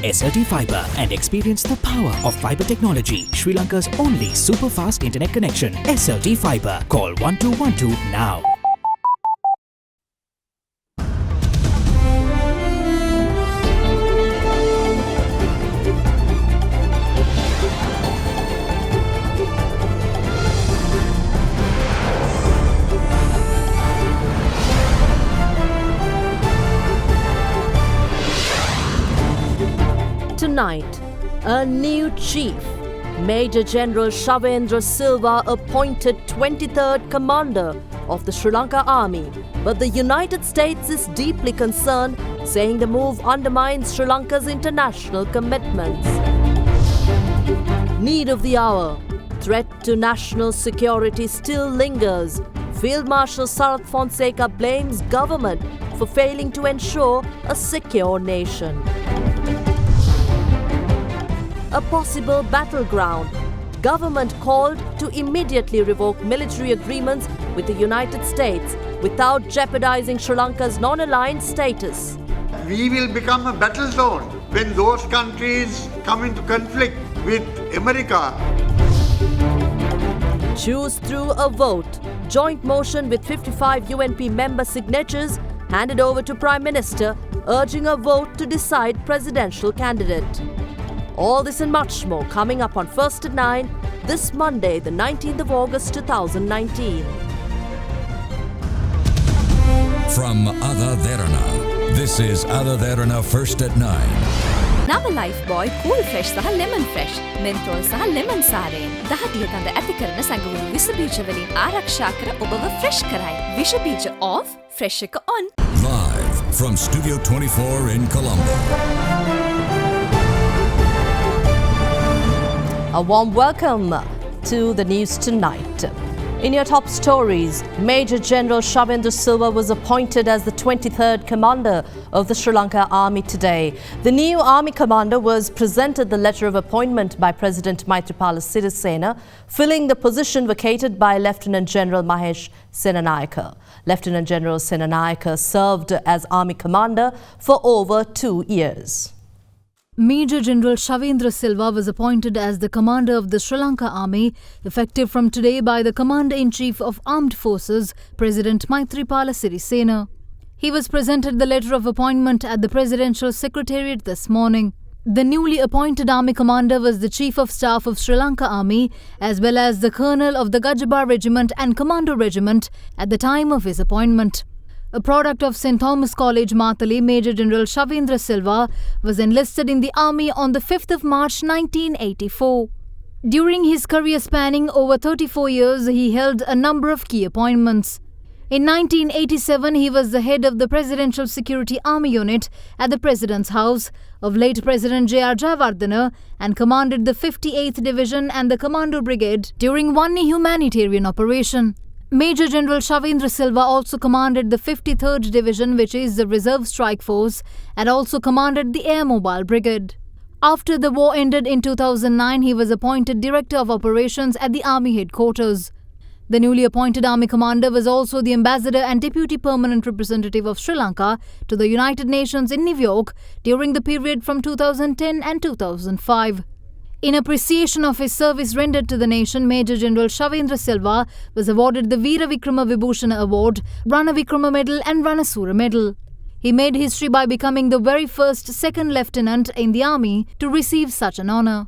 SRT Fibre and experience the power of fibre technology. Sri Lanka's only super fast internet connection. SRT Fibre. Call 1212 now. Tonight, a new chief, Major General Shavendra Silva, appointed 23rd Commander of the Sri Lanka Army. But the United States is deeply concerned, saying the move undermines Sri Lanka's international commitments. Need of the hour. Threat to national security still lingers. Field Marshal Sarath Fonseka blames government for failing to ensure a secure nation. A possible battleground. Government called to immediately revoke military agreements with the United States without jeopardizing Sri Lanka's non-aligned status. We will become a battle zone when those countries come into conflict with America. Choose through a vote. Joint motion with 55 UNP member signatures handed over to Prime Minister, urging a vote to decide presidential candidate. All this and much more coming up on First at 9 this Monday, the 19th of August 2019. From AdaDerana, this is AdaDerana First at 9. Nama Lifebuoy Cool Fresh සහ Lemon Fresh Menthol සහ Lemon සාරයෙන් 10 ගඳ ඇති කරන සංගුණ විස බීජ වලින් ආරක්ෂා කර ඔබව fresh කරයි. විස බීජ off, fresh එක on. Live from Studio 24 in Colombo. A warm welcome to the news tonight. In your top stories, Major General Shavendra Silva was appointed as the 23rd Commander of the Sri Lanka Army today. The new Army Commander was presented the letter of appointment by President Maithripala Sirisena, filling the position vacated by Lieutenant General Mahesh Senanayake. Lieutenant General Senanayake served as Army Commander for over 2 years. Major General Shavendra Silva was appointed as the commander of the Sri Lanka Army, effective from today by the Commander-in-Chief of Armed Forces, President Maithripala Sirisena. He was presented the letter of appointment at the Presidential Secretariat this morning. The newly appointed Army Commander was the Chief of Staff of Sri Lanka Army, as well as the Colonel of the Gajabar Regiment and Commando Regiment at the time of his appointment. A product of St. Thomas College, Matali, Major General Shavendra Silva was enlisted in the army on the 5th of March 1984. During his career spanning over 34 years, he held a number of key appointments. In 1987, he was the head of the Presidential Security Army Unit at the President's House of late President J.R. Jayawardena and commanded the 58th Division and the Commando Brigade during one humanitarian operation. Major General Shavendra Silva also commanded the 53rd Division, which is the Reserve Strike Force, and also commanded the Air Mobile Brigade. After the war ended in 2009, he was appointed Director of Operations at the Army Headquarters. The newly appointed Army Commander was also the Ambassador and Deputy Permanent Representative of Sri Lanka to the United Nations in New York during the period from 2010 and 2005. In appreciation of his service rendered to the nation, Major General Shavendra Silva was awarded the Veera Vikrama Vibhushana Award, Rana Vikrama Medal and Ranasura Medal. He made history by becoming the very first second lieutenant in the army to receive such an honour.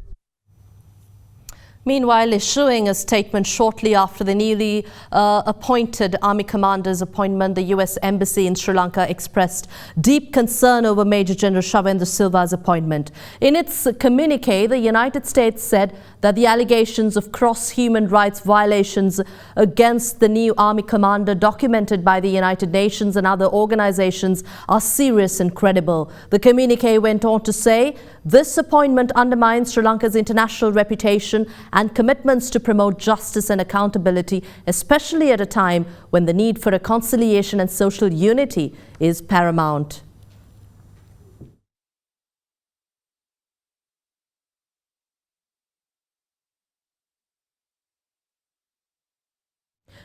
Meanwhile, issuing a statement shortly after the newly appointed Army Commander's appointment, the US Embassy in Sri Lanka expressed deep concern over Major General Shavendra Silva's appointment. In its communique, the United States said that the allegations of human rights violations against the new Army Commander documented by the United Nations and other organizations are serious and credible. The communique went on to say, this appointment undermines Sri Lanka's international reputation and commitments to promote justice and accountability, especially at a time when the need for reconciliation and social unity is paramount.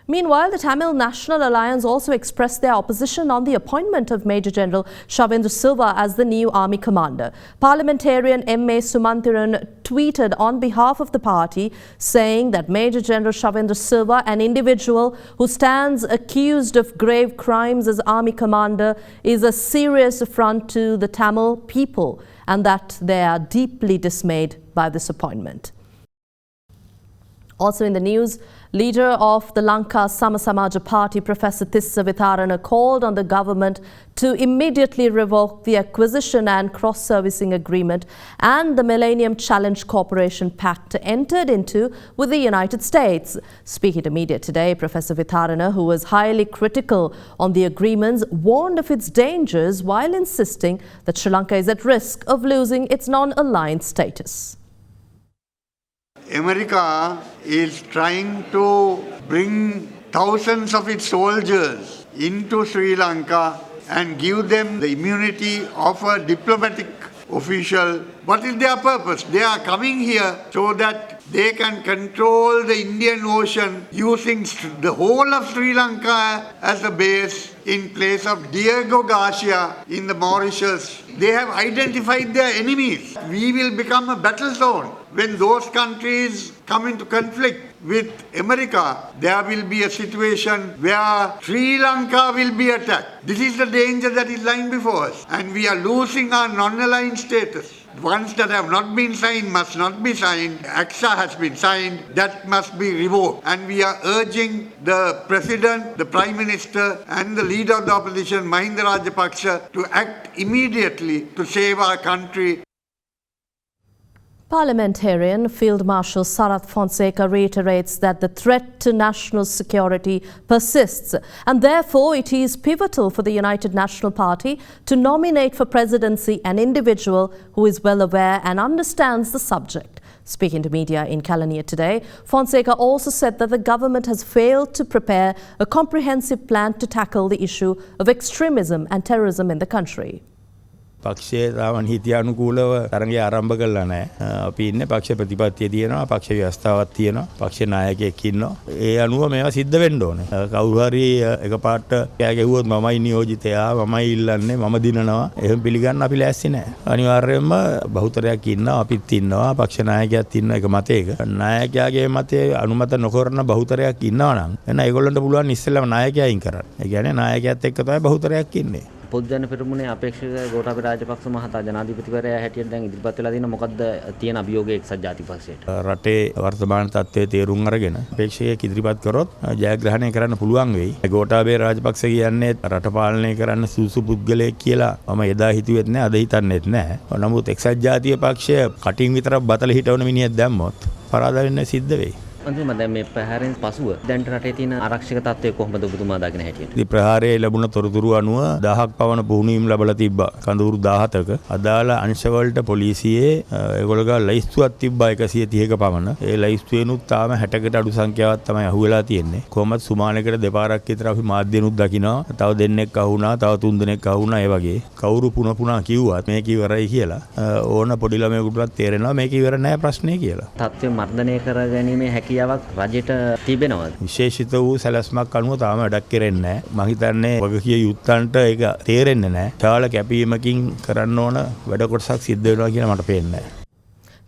Meanwhile, the Tamil National Alliance also expressed their opposition on the appointment of Major General Shavendra Silva as the new army commander. Parliamentarian M.A. Sumanthiran tweeted on behalf of the party saying that Major General Shavendra Silva, an individual who stands accused of grave crimes as army commander, is a serious affront to the Tamil people and that they are deeply dismayed by this appointment. Also in the news, leader of the Lanka Samasamaja Party, Professor Tissa Vitharana, called on the government to immediately revoke the acquisition and cross-servicing agreement and the Millennium Challenge Corporation Pact entered into with the United States. Speaking to media today, Professor Vitharana, who was highly critical on the agreements, warned of its dangers while insisting that Sri Lanka is at risk of losing its non-aligned status. America is trying to bring thousands of its soldiers into Sri Lanka and give them the immunity of a diplomatic official. What is their purpose? They are coming here so that they can control the Indian Ocean using the whole of Sri Lanka as a base in place of Diego Garcia in the Mauritius. They have identified their enemies. We will become a battle zone. When those countries come into conflict with America, there will be a situation where Sri Lanka will be attacked. This is the danger that is lying before us. And we are losing our non-aligned status. Ones that have not been signed must not be signed. AXA has been signed. That must be revoked. And we are urging the President, the Prime Minister and the Leader of the Opposition, Mahinda Rajapaksa, to act immediately to save our country. Parliamentarian Field Marshal Sarath Fonseka reiterates that the threat to national security persists and therefore it is pivotal for the United National Party to nominate for presidency an individual who is well aware and understands the subject. Speaking to media in Kelaniya today, Fonseka also said that the government has failed to prepare a comprehensive plan to tackle the issue of extremism and terrorism in the country. පක්ෂයේ තාම නීතියානුකූලව තරඟය ආරම්භ කළා නැහැ. අපි ඉන්නේ පක්ෂ ප්‍රතිපත්තිය තියෙනවා, පක්ෂ ව්‍යවස්ථාවක් තියෙනවා, පක්ෂ නායකයෙක් ඉන්නවා. ඒ අනුව මේවා සිද්ධ වෙන්න ඕනේ. කවුරු හරි එකපාරට කෑ ගැහුවොත් මමයි නියෝජිතයා, මමයි ඉල්ලන්නේ, මම දිනනවා. එහෙම පිළිගන්න අපි ලෑස්ති නැහැ. අනිවාර්යයෙන්ම බහුතරයක් ඉන්නවා, අපිත් ඉන්නවා, පක්ෂ නායකයෙක් ඉන්නවා එක මතයක. නායකයාගේ මතය අනුමත නොකරන බහුතරයක් ඉන්නවා නම් එන්න ඒගොල්ලන්ට පුළුවන් ඉස්සෙල්ලාම නායකයා අයින් කරන්න. ඒ කියන්නේ නායකයාත් එක්ක තමයි බහුතරයක් ඉන්නේ. පොද්දන පෙරමුණේ අපේක්ෂක ගෝඨාභය රාජපක්ෂ මහතා ජනාධිපතිවරයා හැටියට දැන් ඉදිරිපත් වෙලා තියෙන මොකද්ද තියෙන අභියෝගය එක්සත් ජාතිපක්ෂයට? රටේ වර්තමාන තත්ත්වයේ තේරුම් අරගෙන අපේක්ෂකයෙක් ඉදිරිපත් කරොත් ජයග්‍රහණය කරන්න පුළුවන් වෙයි. ගෝඨාභය රාජපක්ෂ කියන්නේ රට පාලනය කරන්න සුසු පුද්ගලයෙක් කියලා මම එදා හිතුවෙත් නෑ, අද හිතන්නෙත් නෑ. නමුත් එක්සත් ජාතික පක්ෂය කටින් විතරක් බතල හිටවන මිනිහෙක් දැම්මොත් පරාද වෙන්න සිද්ධ වෙයි. අන්තිම දැන් මේ ප්‍රහාරයෙන් පසුව දැන් රටේ තියෙන ආරක්ෂක තත්ත්වය කොහොමද ඔබතුමා දකින හැටියට? ඉතින් ප්‍රහාරයේ ලැබුණ තොරතුරු අනුව 1000ක් පවන පුහුණුවීම් ලැබලා තිබ්බා. කඳවුරු 17ක අදාළ අංශ වලට පොලිසියේ ඒගොල්ලෝ ලයිස්තුවක් තිබ්බා 130ක පමණ. ඒ ලයිස්තුවෙනුත් තාම 60කට අඩු සංඛ්‍යාවක් තමයි අහුවෙලා තියෙන්නේ. කොහොමද සුමානකට දෙපාරක් විතර අපි මාධ්‍යනුත් දකිනවා. තව දෙන්නෙක් අහුණා, තව තුන් දෙනෙක් අහුණා. ඒ වගේ කවුරු පුනා කිව්වත් මේක ඉවරයි කියලා ඕන පොඩි ළමයෙකුටවත් තේරෙනවා මේක ඉවර නෑ ප්‍රශ්නේ කියලා. තත්ත්වය මර්ධනය කර ගැනීමේ හැකියාවක් රජයට තිබෙනවද? විශේෂිත වූ සැලැස්මක් අනුව තාම වැඩක් කරන්නේ නැහැ. මම හිතන්නේ වගකීම් යුත්තන්ට ඒක තේරෙන්නේ නැහැ. ශාල කැපීමකින් කරන්න ඕන වැඩ කොටසක් සිද්ධ වෙනවා කියලා මට පේන්නේ නැහැ.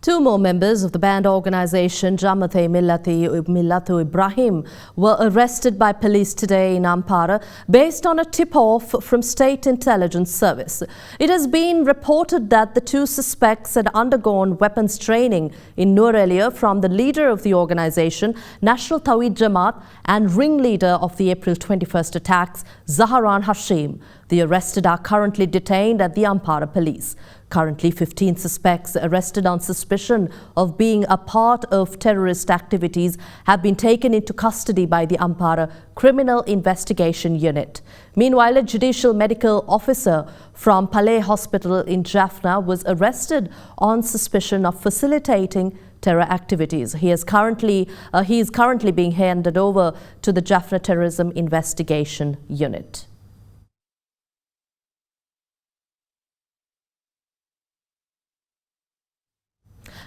Two more members of the banned organisation Jamaat Millatu Ibrahim were arrested by police today in Ampara based on a tip-off from State Intelligence Service. It has been reported that the two suspects had undergone weapons training in Nuwara from the leader of the organisation, National Tawhid Jamaat, and ringleader of the April 21st attacks, Zaharan Hashim. The arrested are currently detained at the Ampara police. Currently, 15 suspects arrested on suspicion of being a part of terrorist activities have been taken into custody by the Ampara Criminal Investigation Unit. Meanwhile, a judicial medical officer from Palais Hospital in Jaffna was arrested on suspicion of facilitating terror activities. He is currently being handed over to the Jaffna Terrorism Investigation Unit.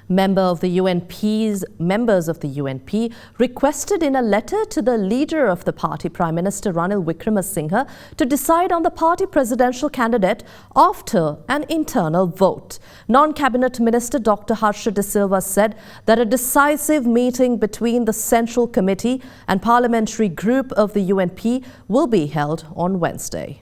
Members of the UNP requested in a letter to the leader of the party, Prime Minister Ranil Wickremesinghe, to decide on the party presidential candidate after an internal vote. Non-cabinet minister Dr. Harsha De Silva said that a decisive meeting between the Central Committee and Parliamentary Group of the UNP will be held on Wednesday.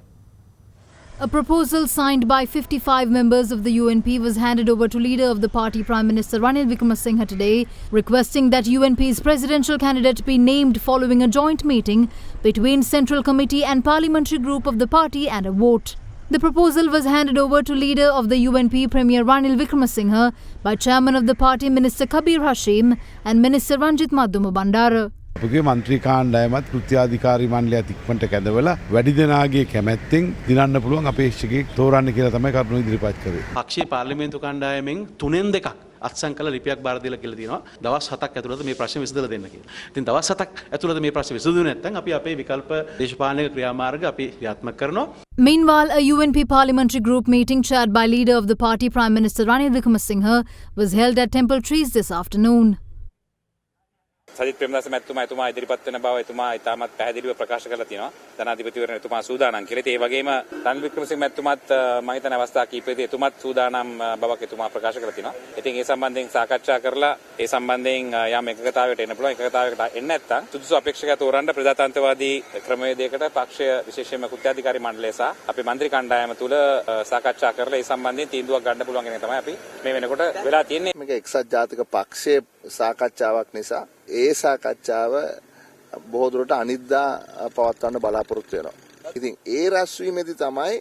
A proposal signed by 55 members of the UNP was handed over to leader of the party, Prime Minister Ranil Wickremesinghe, today, requesting that UNP's presidential candidate be named following a joint meeting between Central Committee and Parliamentary Group of the party and a vote. The proposal was handed over to leader of the UNP, Premier Ranil Wickremesinghe, by chairman of the party, Minister Kabir Hashim, and Minister Ranjit Madhuma Bandara. අපගේ මන්ත්‍රී කාණ්ඩායමත් කෘත්‍යාධිකාරී මණ්ඩලයත් ඉක්මනට කැඳවලා වැඩි දෙනාගේ කැමැත්තෙන් දිනන්න පුළුවන් අපේක්ෂකෙක් තෝරන්න කියලා තමයි කරුණු ඉදිරිපත් කරේ. පක්ෂයේ පාර්ලිමේන්තු කාණ්ඩායමෙන් 3න් 2ක් අත්සන් කළ ලිපියක් බාර දීලා කියලා තියෙනවා. දවස් 7ක් ඇතුළත මේ ප්‍රශ්න විසඳලා දෙන්න කියලා. ඉතින් දවස් 7ක් ඇතුළත මේ ප්‍රශ්න විසඳුනේ නැත්නම් අපි අපේ විකල්ප දේශපාලනික ක්‍රියාමාර්ග අපි ක්‍රියාත්මක කරනවා. Meanwhile, a UNP parliamentary group meeting chaired by leader of the party, Prime Minister Ranil Wickremesinghe, was held at Temple Trees this afternoon. Sajith Premadasa මැතිතුමා එතුමා ඉදිරිපත් වෙන බව එතුමා ඉතාමත් පැහැදිලිව ප්‍රකාශ කරලා තියෙනවා. ජනාධිපතිවරණ එතුමා සූදානම් කියලා. ඒ වගේම රනිල් වික්‍රමසිංහ මැතිතුමාත් මම හිතන අවස්ථා කීපෙදී එතුමාත් සූදානම් බවක් එතුමා ප්‍රකාශ කරලා තියෙනවා. ඉතින් ඒ සම්බන්ධයෙන් සාකච්ඡා කරලා ඒ සම්බන්ධයෙන් යම් එකකතාවයකට එන්න පුළුවන්. එකකතාවයකට එන්නේ නැත්නම් සුදුසු අපේක්ෂකයා තෝරන්න ප්‍රජාතන්ත්‍රවාදී ක්‍රමවේදයකට පක්ෂය විශේෂයෙන්ම කෘත්‍යාධිකාරී මණ්ඩලය සහ අපේ മന്ത്രി කණ්ඩායම තුල සාකච්ඡා කරලා ඒ සම්බන්ධයෙන් තීන්දුවක් ගන්න පුළුවන් කියන තමයි අපි මේ වෙනකොට වෙලා තියෙන්නේ. මේක එක්සත් ජාතික පක්ෂයේ සාකච්ඡාවක් නිසා ඒ සාකච්ඡාව බොහෝ දුරට අනිද්දා පවත්වන්න බලාපොරොත්තු වෙනවා. ඉතින් ඒ රැස්වීමේදී තමයි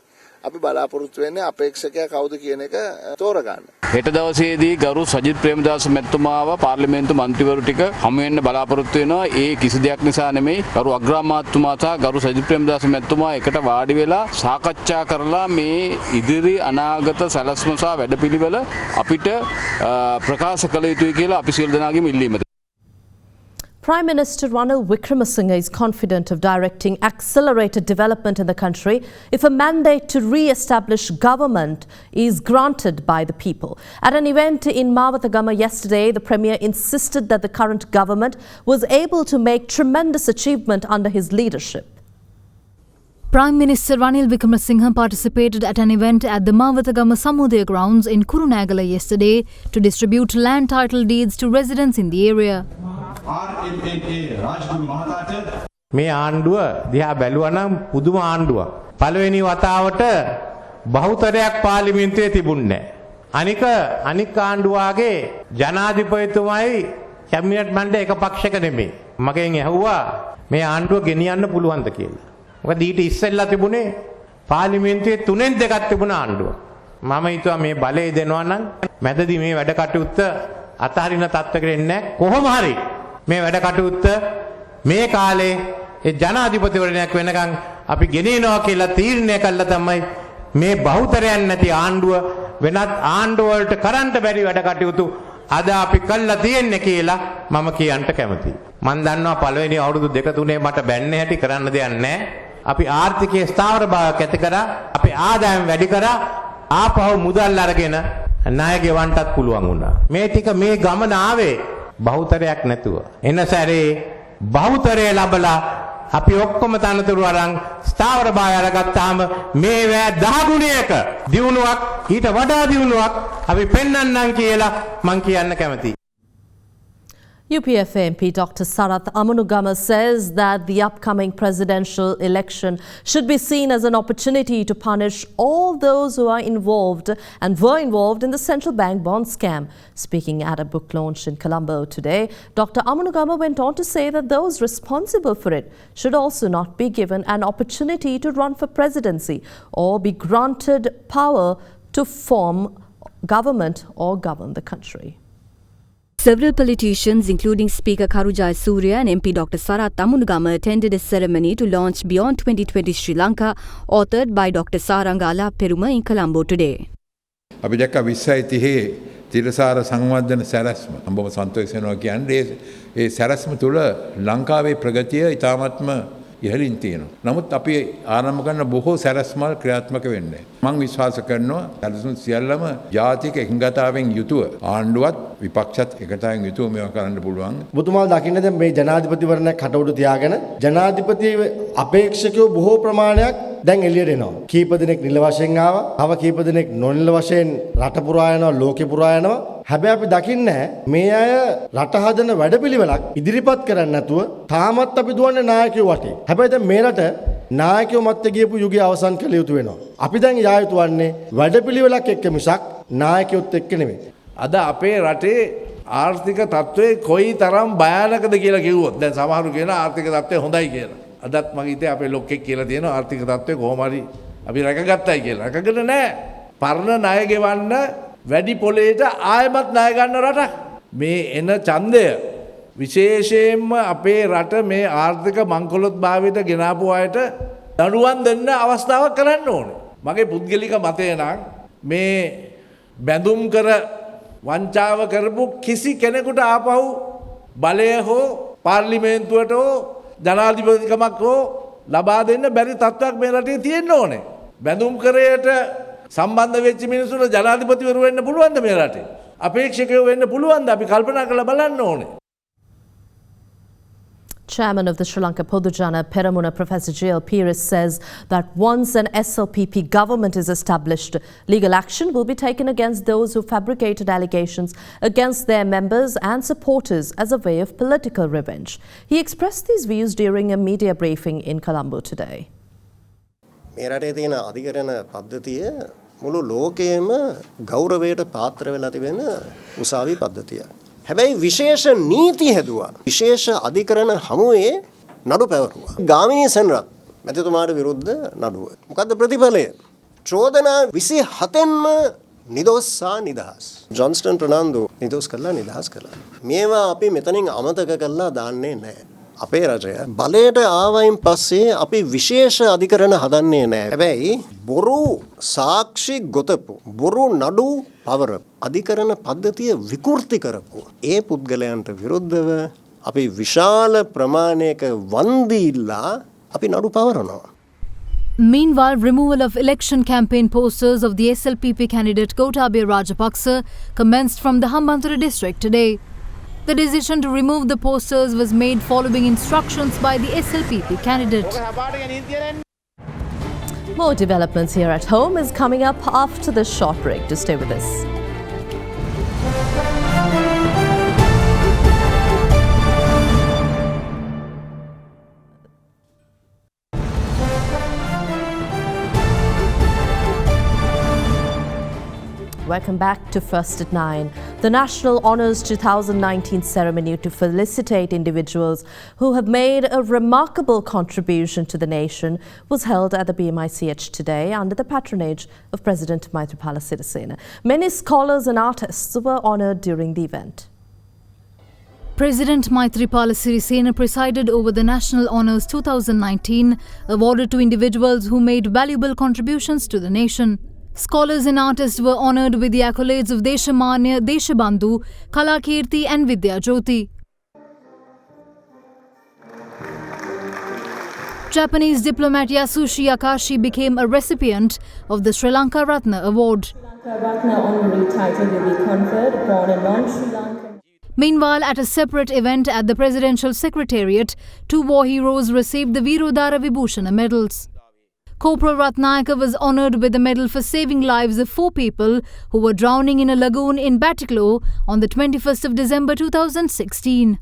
අපි බලාපොරොත්තු වෙන්නේ අපේක්ෂකයා කවුද කියන එක තෝරගන්න. හෙට දවසේදී ගරු සජිත් ප්‍රේමදාස මැතිතුමාව පාර්ලිමේන්තු මන්ත්‍රීවරු ටික හමු වෙන්න බලාපොරොත්තු වෙනවා. ඒ කිසි දෙයක් නිසා නෙමෙයි. ගරු අග්‍රාමාත්‍යතුමා සහ ගරු සජිත් ප්‍රේමදාස මැතිතුමා එකට වාඩි වෙලා සාකච්ඡා කරලා මේ ඉදිරි අනාගත සැලැස්ම සහ වැඩපිළිවෙල අපිට ප්‍රකාශ කළ යුතුයි කියලා අපි සියලු දෙනාගේම ඉල්ලීමයි. Prime Minister Ranil Wickremesinghe is confident of directing accelerated development in the country if a mandate to re-establish government is granted by the people. At an event in AdaDerana yesterday, the Premier insisted that the current government was able to make tremendous achievement under his leadership. Prime Minister Ranil Wickremesinghe participated at an event at the AdaDerana Samudaya grounds in Kurunegala yesterday to distribute land title deeds to residents in the area. මේ ආණ්ඩුව දිහා බැලුවා නම් පුදුම ආණ්ඩුවක්. පළවෙනි වතාවට බහුතරයක් පාර්ලිමේන්තුවේ තිබුණේ නැහැ. අනික ආණ්ඩුවාගේ ජනාධිපතිතුමයි කැබිනට් මණ්ඩලය එක පක්ෂයක නෙමෙයි. මගෙන් ඇහුවා මේ ආණ්ඩුව ගෙනියන්න පුළුවන්ද කියලා. මොකද ඊට ඉස්සෙල්ලා තිබුණේ පාර්ලිමේන්තුවේ 3න් 2ක් තිබුණ ආණ්ඩුව. මම හිතුවා මේ බලය දෙනවා නම් මැදදී මේ වැඩ කටයුත්ත අතහරින තත්ත්වයකට එන්නේ නැහැ. කොහොම හරි මේ වැඩ කටයුත්ත මේ කාලේ ඒ ජනාධිපතිවරණයක් වෙනකන් අපි ගෙනියනවා කියලා තීරණය කළා තමයි මේ බහුතරයක් නැති ආණ්ඩුව වෙනත් ආණ්ඩුව වලට කරන්න බැරි වැඩ කටයුතු අද අපි කළා තියෙන්නේ කියලා මම කියන්න කැමතියි. මම දන්නවා පළවෙනි අවුරුදු 2-3 මට බැන්නේ හැටි කරන්න දෙයක් නැහැ. අපි ආර්ථිකයේ ස්ථාවර භාවයක් ඇති කරා, අපි ආදායම් වැඩි කරා, ආපහු මුදල් අරගෙන ණය ගෙවන්නත් පුළුවන් වුණා. මේ ටික මේ ගමන ආවේ බහුතරයක් නැතුව. එන සැරේ බහුතරය ලැබලා අපි ඔක්කොම තනතුරු අරන් ස්ථාවර භාවය අරගත්තාම මේ වැය 10 ගුණයක දියුණුවක් ඊට වඩා දියුණුවක් අපි පෙන්වන්නම් කියලා මම කියන්න කැමතියි. UPF MP Dr. Sarath says that the upcoming presidential election should be seen as an opportunity to punish all those who are involved and were involved in the central bank bond scam. Speaking at a book launch in Colombo today, Dr. Amanugama went on to say that those responsible for it should also not be given an opportunity to run for presidency or be granted power to form government or govern the country. Several politicians, including Speaker Karujai Surya and MP Dr. Sarath Gamage, attended a ceremony to launch Beyond 2020 Sri Lanka, authored by Dr. Sarangala Peruma in Colombo today. අපි දැක්ක 2030 තිරසාර සංවර්ධන සැලැස්ම අඹම සන්තෝෂ වෙනවා කියන්නේ ඒ සැලැස්ම තුළ ලංකාවේ ප්‍රගතිය ඉතාමත්ම ඉහළින් තියෙනවා. නමුත් අපි ආරම්භ කරන බොහෝ සැලැස්මල් ක්‍රියාත්මක වෙන්නේ. මම විශ්වාස කරනවා සැලසුම් සියල්ලම ජාතික එකඟතාවයෙන් යුතුව ආණ්ඩුවත් විපක්ෂත් එකතාවෙන් යුතුව මේවා කරන්න පුළුවන්. ඔබතුමාලා දකින්නේ දැන් මේ ජනාධිපතිවරණයක් කටවුඩු තියාගෙන ජනාධිපති අපේක්ෂකයෝ බොහෝ ප්‍රමාණයක් දැන් එළියට එනවා. කීප දෙනෙක් නිල වශයෙන් ආවා. තව කීප දෙනෙක් නොනිල වශයෙන් රට පුරා යනවා, ලෝකෙ පුරා යනවා. හැබැයි අපි දකින්නේ මේ අය රට හදන වැඩපිළිවෙලක් ඉදිරිපත් කරන්නේ නැතුව තාමත් අපි දුවන්නේ නායකයෝ වටේ. හැබැයි දැන් මේ රට නායකයෝ මැත්තේ ගියපු යුගය අවසන් කළ යුතු වෙනවා. අපි දැන් යා යුතු වන්නේ වැඩපිළිවෙලක් එක්ක මිසක් නායකයොත් එක්ක නෙමෙයි. අද අපේ රටේ ආර්ථික තත්ත්වය කොයි තරම් භයානකද කියලා කිව්වොත් දැන් සමහරු කියන ආර්ථික තත්ත්වය හොඳයි කියලා. අදත් මගේ හිතේ අපේ ලොක්කෙක් කියලා තියෙනවා ආර්ථික තත්ත්වය කොහොම හරි අපි රැකගත්තයි කියලා. රැකගෙන නැහැ. පරණ ණය ගෙවන්න වැඩි පොලේට ආයමත් ණය ගන්න රටක්. මේ එන ඡන්දය විශේෂයෙන්ම අපේ රට මේ ආර්ථික මංකොලොත් භාවයට ගෙනාපු අයට දඬුවම් දෙන්න අවස්ථාවක් කරන්න ඕනේ. මගේ පුද්ගලික මතය නම් මේ බැඳුම් කර වංචාව කරපු කිසි කෙනෙකුට ආපහු බලය හෝ පාර්ලිමේන්තුවට හෝ ජනාධිපතිකමක් හෝ ලබා දෙන්න බැරි තත්ත්වයක් මේ රටේ තියෙන්න ඕනේ. බැඳුම් කරයට සම්බන්ධ වෙච්ච මිනිස්සුන්ට ජනාධිපතිවරු වෙන්න පුළුවන්ද මේ රටේ? අපේක්ෂකයෝ වෙන්න පුළුවන්ද? අපි කල්පනා කරලා බලන්න ඕනේ. Chairman of the Sri Lanka Podujana Peramuna, Professor J.L. Pires, says that once an SLPP government is established, legal action will be taken against those who fabricated allegations against their members and supporters as a way of political revenge. He expressed these views during a media briefing in Colombo today. මේ රටේ තියෙන අධිකරණ පද්ධතිය මුළු ලෝකයේම ගෞරවයට පාත්‍ර වෙලා තිබෙන උසාවි පද්ධතිය. හැබැයි විශේෂ නීති හැදුවා. විශේෂ අධිකරණ හමුවේ නඩු පැවරුවා. ගාමිණී සෙනරත් මැතිතුමාට විරුද්ධ නඩුව. මොකද්ද ප්‍රතිඵලය? චෝදනා 27න්ම නිදොස් සහ නිදහස්. ජොන්ස්ටන් ප්‍රනාන්දු නිදොස් කළා නිදහස් කළා. මේවා අපි මෙතනින් අමතක කළා දාන්නේ නැහැ. අපේ රටය බලයට ආවයින් පස්සේ අපි විශේෂ අධිකරණ හදන්නේ නැහැ. හැබැයි බොරු සාක්ෂි ගොතපු බොරු නඩු පවරපු අධිකරණ පද්ධතිය විකෘති කරපු ඒ පුද්ගලයන්ට විරුද්ධව අපි විශාල ප්‍රමාණයක වන්දි ඉල්ලා අපි නඩු පවරනවා. Meanwhile, removal of election campaign posters of the SLPP candidate Gotabaya Rajapaksa commenced from the Hambantota district today. The decision to remove the posters was made following instructions by the SLPP candidate. More developments here at home is coming up after this short break. To stay with us. Welcome back to First at 9. The National Honours 2019 ceremony to felicitate individuals who have made a remarkable contribution to the nation was held at the BMICH today under the patronage of President Maithripala Sirisena. Many scholars and artists were honoured during the event. President Maithripala Sirisena presided over the National Honours 2019, awarded to individuals who made valuable contributions to the nation. Scholars and artists were honoured with the accolades of Deshamanya, Deshabandhu, Kalakirti and Vidya Jyoti. Japanese diplomat Yasushi Akashi became a recipient of the Sri Lanka Ratna Award. Ratna honorary title will be conferred upon a non-Sri Lankan. Meanwhile, at a separate event at the Presidential Secretariat, 2 war heroes received the Virodara Vibhushana medals. Corporal Ratnayaka was honoured with the medal for saving lives of 4 people who were drowning in a lagoon in Batiklo on the 21st of December 2016.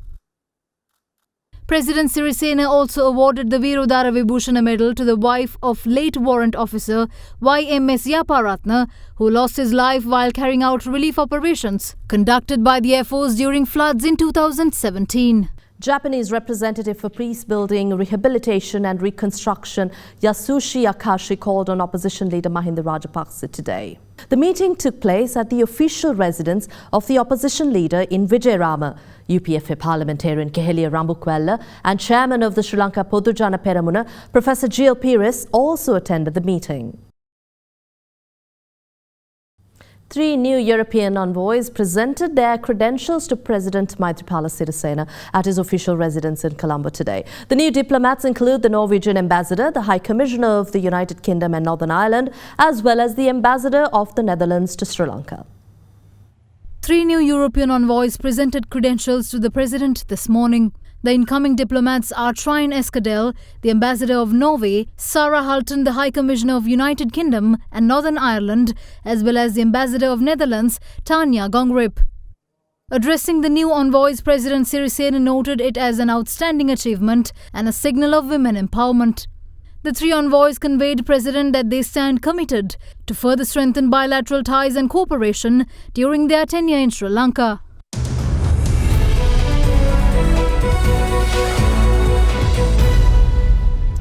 President Sirisena also awarded the Virodara Vibhushana medal to the wife of late warrant officer YMS Yaparatna, who lost his life while carrying out relief operations conducted by the Air Force during floods in 2017. Japanese representative for peace building, rehabilitation and reconstruction Yasushi Akashi called on opposition leader Mahinda Rajapaksa today. The meeting took place at the official residence of the opposition leader in Vijayarama. UPFA parliamentarian Kehelia Rambukwella and chairman of the Sri Lanka Podujana Peramuna, Professor J.L. Pires, also attended the meeting. 3 new European envoys presented their credentials to President Maithripala Sirisena at his official residence in Colombo today. The new diplomats include the Norwegian ambassador, the High Commissioner of the United Kingdom and Northern Ireland, as well as the ambassador of the Netherlands to Sri Lanka. 3 new European envoys presented credentials to the President this morning. The incoming diplomats are Trine Eskadel, the ambassador of Norway, Sarah Halton, the High Commissioner of United Kingdom and Northern Ireland, as well as the ambassador of Netherlands, Tanya Gongrip. Addressing the new envoys, President Sirisena noted it as an outstanding achievement and a signal of women empowerment. The 3 envoys conveyed President that they stand committed to further strengthen bilateral ties and cooperation during their tenure in Sri Lanka.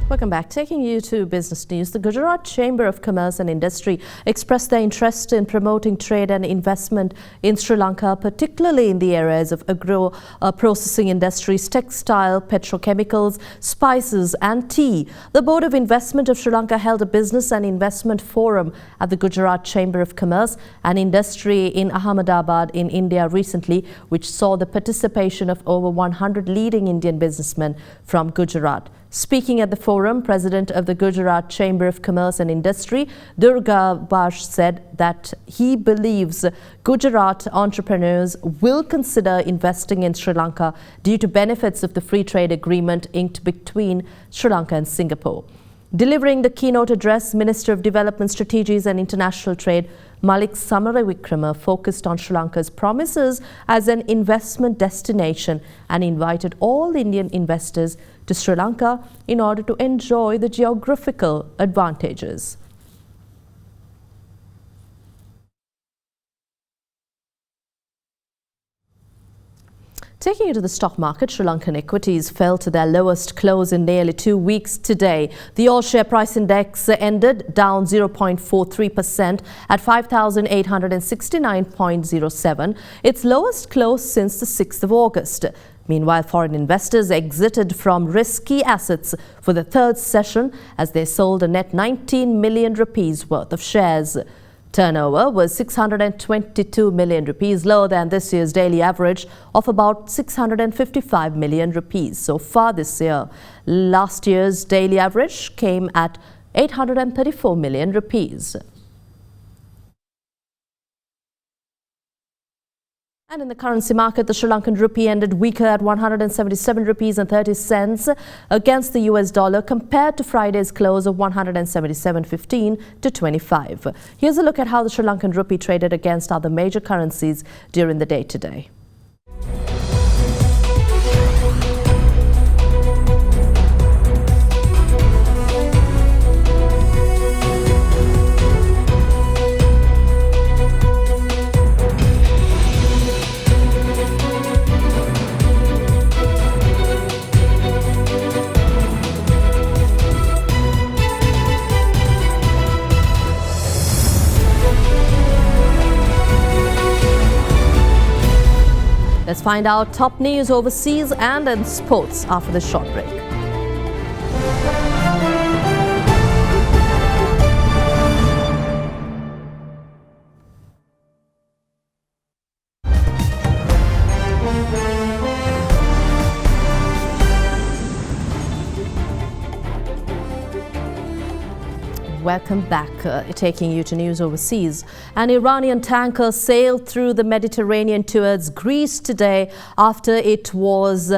Welcome back. Taking you to business news, the Gujarat Chamber of Commerce and Industry expressed their interest in promoting trade and investment in Sri Lanka, particularly in the areas of agro-processing industries, textile, petrochemicals, spices and tea. The Board of Investment of Sri Lanka held a business and investment forum at the Gujarat Chamber of Commerce and Industry in Ahmedabad in India recently, which saw the participation of over 100 leading Indian businessmen from Gujarat. Speaking at the forum, President of the Gujarat Chamber of Commerce and Industry, Durga Bash, said that he believes Gujarat entrepreneurs will consider investing in Sri Lanka due to benefits of the free trade agreement inked between Sri Lanka and Singapore. Delivering the keynote address, Minister of Development Strategies and International Trade, Malik Samaravikrama, focused on Sri Lanka's promises as an investment destination and invited all Indian investors to Sri Lanka in order to enjoy the geographical advantages. Taking you to the stock market, Sri Lankan equities fell to their lowest close in nearly 2 weeks today. The all-share price index ended down 0.43% at 5,869.07, its lowest close since the 6th of August. Meanwhile, foreign investors exited from risky assets for the third session as they sold a net 19 million rupees worth of shares. Turnover was 622 million rupees, lower than this year's daily average of about 655 million rupees so far this year. Last year's daily average came at 834 million rupees. And in the currency market, the Sri Lankan rupee ended weaker at 177 rupees and 30 cents against the US dollar compared to Friday's close of 177.15 to 25. Here's a look at how the Sri Lankan rupee traded against other major currencies during the day today. Let's find out top news overseas and in sports after this short break. Welcome back. Taking you to news overseas. An Iranian tanker sailed through the Mediterranean towards Greece today after it was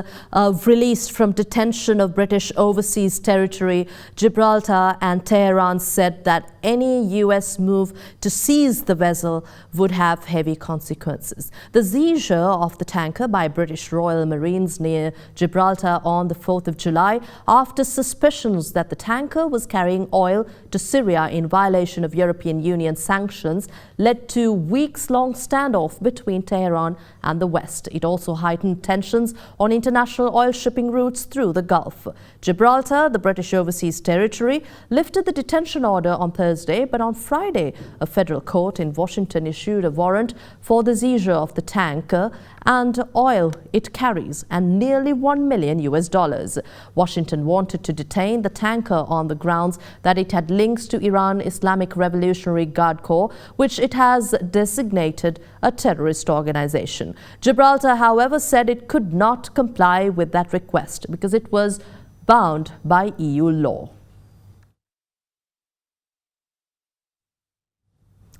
released from detention of British overseas territory. Gibraltar and Tehran said that any US move to seize the vessel would have heavy consequences. The seizure of the tanker by British Royal Marines near Gibraltar on the 4th of July after suspicions that the tanker was carrying oil to Syria in violation of European Union sanctions led to weeks-long standoff between Tehran and the West. It also heightened tensions on international oil shipping routes through the Gulf. Gibraltar, the British overseas territory, lifted the detention order on Thursday Thursday, but on Friday, a federal court in Washington issued a warrant for the seizure of the tanker and oil it carries and nearly $1 million. Washington wanted to detain the tanker on the grounds that it had links to Iran Islamic Revolutionary Guard Corps, which it has designated a terrorist organization. Gibraltar, however, said it could not comply with that request because it was bound by EU law.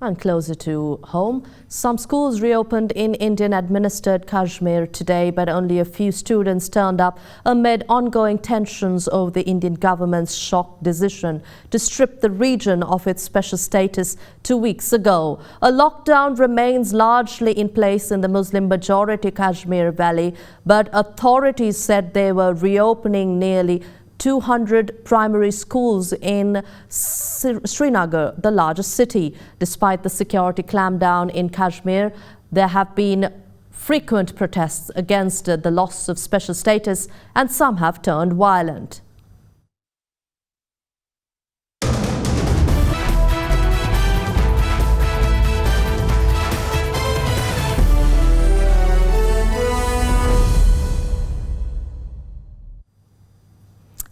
And closer to home, some schools reopened in Indian-administered Kashmir today, but only a few students turned up amid ongoing tensions over the Indian government's shock decision to strip the region of its special status 2 weeks ago. A lockdown remains largely in place in the Muslim-majority Kashmir Valley, but authorities said they were reopening nearly 200 primary schools in Srinagar, the largest city. Despite the security clampdown in Kashmir, there have been frequent protests against the loss of special status, and some have turned violent.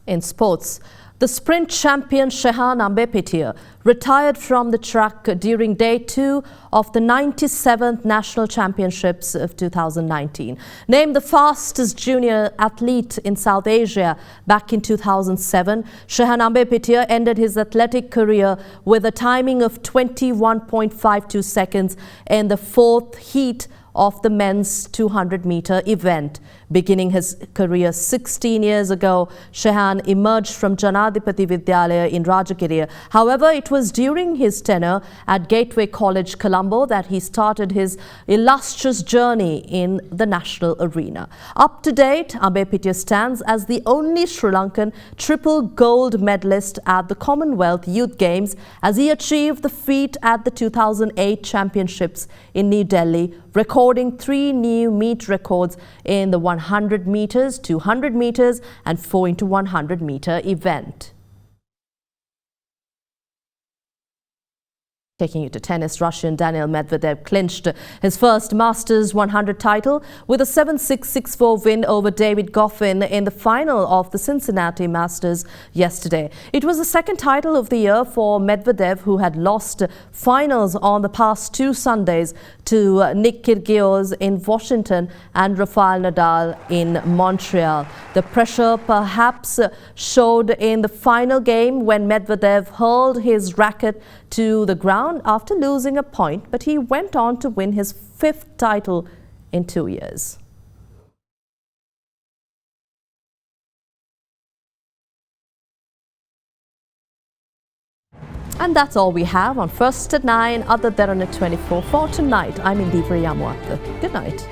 In sports, the sprint champion Shehan Ambepitiya retired from the track during day 2 of the 97th National Championships of 2019. Named the fastest junior athlete in South Asia back in 2007, Shehan Ambepitiya ended his athletic career with a timing of 21.52 seconds in the 4th heat of the men's 200-meter event. Beginning his career 16 years ago, Shehan emerged from Janadipati Vidyalaya in Rajagiriya. However, it was during his tenure at Gateway College, Colombo, that he started his illustrious journey in the national arena. Up to date, Ambepitiya stands as the only Sri Lankan triple gold medalist at the Commonwealth Youth Games, as he achieved the feat at the 2008 Championships in New Delhi, recording 3 new meet records in the 100 meters, 200 meters and 4x100 meter event. Taking you to tennis, Russian Daniil Medvedev clinched his first Masters 100 title with a 7-6, 6-4 win over David Goffin in the final of the Cincinnati Masters yesterday. It was the second title of the year for Medvedev, who had lost finals on the past 2 Sundays to Nick Kyrgios in Washington and Rafael Nadal in Montreal. The pressure perhaps showed in the final game when Medvedev hurled his racket to the ground after losing a point, but he went on to win his 5th title in 2 years. And that's all we have on First at 9, AdaDerana 24 for tonight. I'm Indira Yamuatha. Good night.